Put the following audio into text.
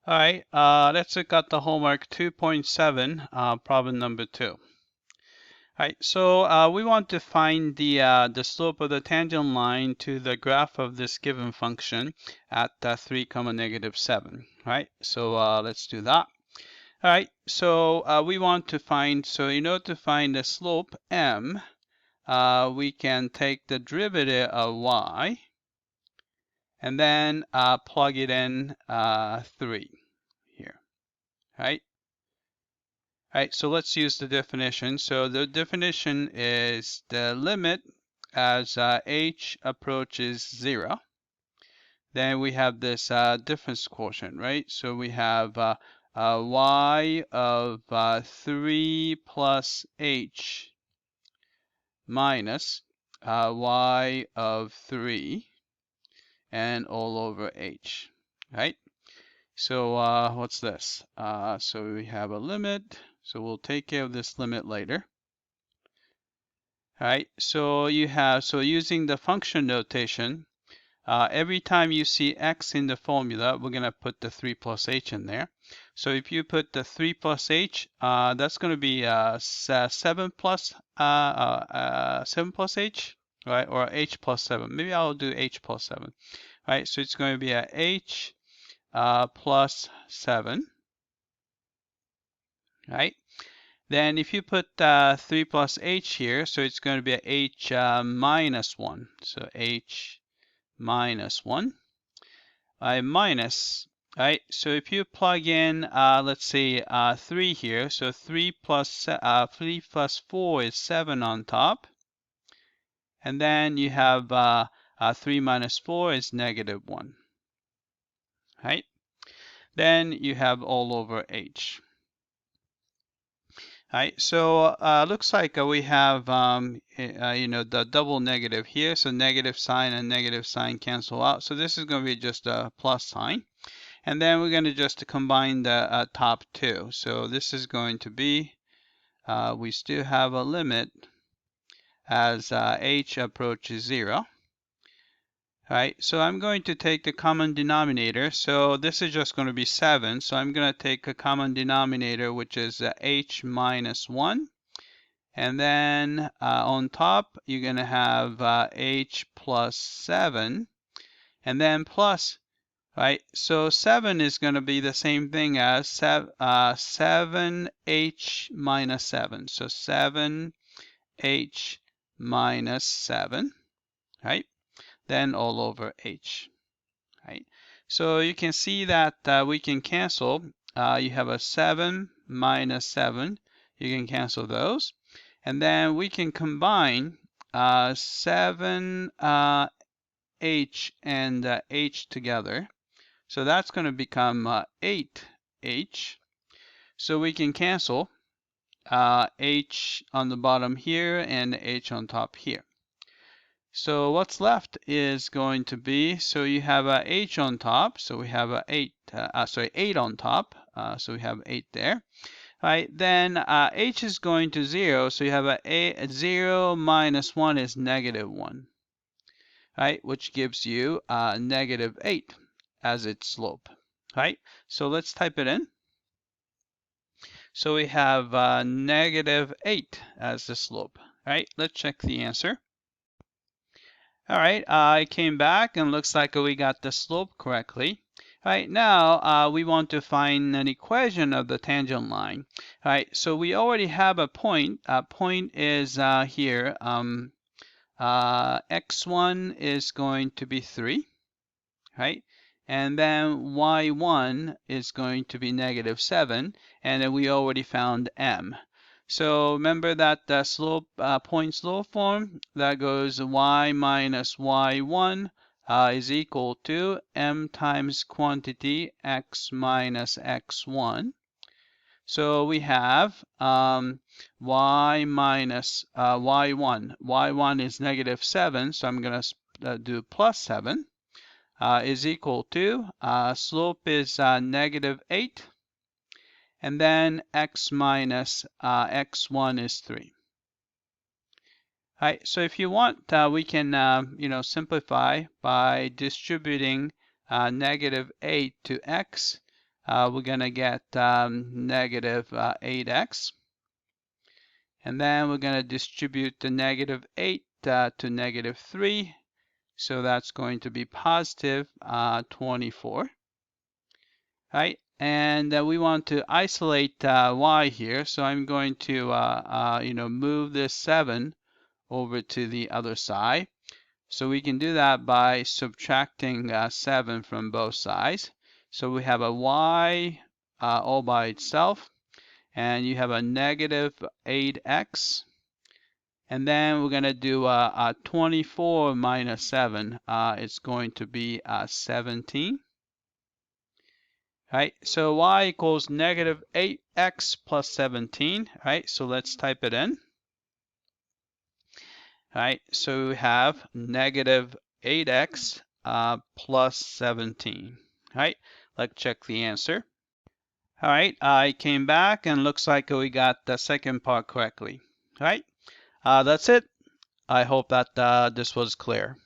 All right, let's look at the homework 2.7, problem number 2. All right, so we want to find the slope of the tangent line to the graph of this given function at 3, negative 7. All right, so let's do that. All right, so we want to find, so in order to find the slope m, we can take the derivative of y and then plug it in 3 here. Right? All right, so let's use the definition. So the definition is the limit as h approaches 0. Then we have this difference quotient, right? So we have y of 3 plus h minus y of 3 and all over h, right? So what's this? So we have a limit. So we'll take care of this limit later. All right. So you have, so using the function notation, every time you see x in the formula, we're going to put the 3 plus h in there. So if you put the 3 plus h, that's going to be 7 plus 7 plus h, right? Or h plus 7. Maybe I'll do h plus 7. Right. So it's going to be a h plus 7. Right? Then if you put 3 plus h here, so it's going to be a h minus 1. So h minus 1. Minus, right? So if you plug in, let's say 3 here, so 3 plus 4 is 7 on top. And then you have 3 minus 4 is negative 1. Right? Then you have all over h. Right, so looks like we have the double negative here, so negative sign and negative sign cancel out. So this is going to be just a plus sign, and then we're going to just combine the top two. So this is going to be we still have a limit as h approaches 0. Right, so I'm going to take the common denominator. So this is just going to be 7. So I'm going to take a common denominator, which is h minus 1. And then on top, you're going to have h plus 7. And then plus, right? So 7 is going to be the same thing as 7h minus 7. So 7h minus 7, right? Then all over h, right? So you can see that we can cancel. You have a 7 minus 7. You can cancel those. And then we can combine 7h and h together. So that's going to become 8h. So we can cancel h on the bottom here and h on top here. So what's left is going to be, so you have a h on top, so we have a 8 on top, so we have 8 there. Right, then h is going to 0, so you have a 0 minus 1 is negative 1, right, which gives you negative 8 as its slope. Right, so let's type it in. So we have negative 8 as the slope. Right, let's check the answer. All right, I came back and looks like we got the slope correctly. All right, now we want to find an equation of the tangent line. All right, so we already have a point. Point is here. X1 is going to be 3, right? And then Y1 is going to be negative 7, and then we already found M. So remember that the slope, point slope form, that goes y minus y1 is equal to m times quantity x minus x1. So we have y minus y1. y1 is negative 7, so I'm going to do plus 7, is equal to, slope is negative 8. And then x minus x1 is 3. All right, so if you want, we can simplify by distributing negative 8 to x. we're going to get negative 8x. And then we're going to distribute the negative 8 to negative 3. So that's going to be positive 24. Right? And we want to isolate y here. So I'm going to move this 7 over to the other side. So we can do that by subtracting 7 from both sides. So we have a y all by itself, and you have a negative 8x. And then we're going to do 24 minus 7. It's going to be 17. Right, so y equals negative 8x plus 17. Right, so let's type it in. Right, so we have negative 8x plus 17. Right, let's check the answer. All right, I came back and looks like we got the second part correctly. All right, that's it. I hope that this was clear.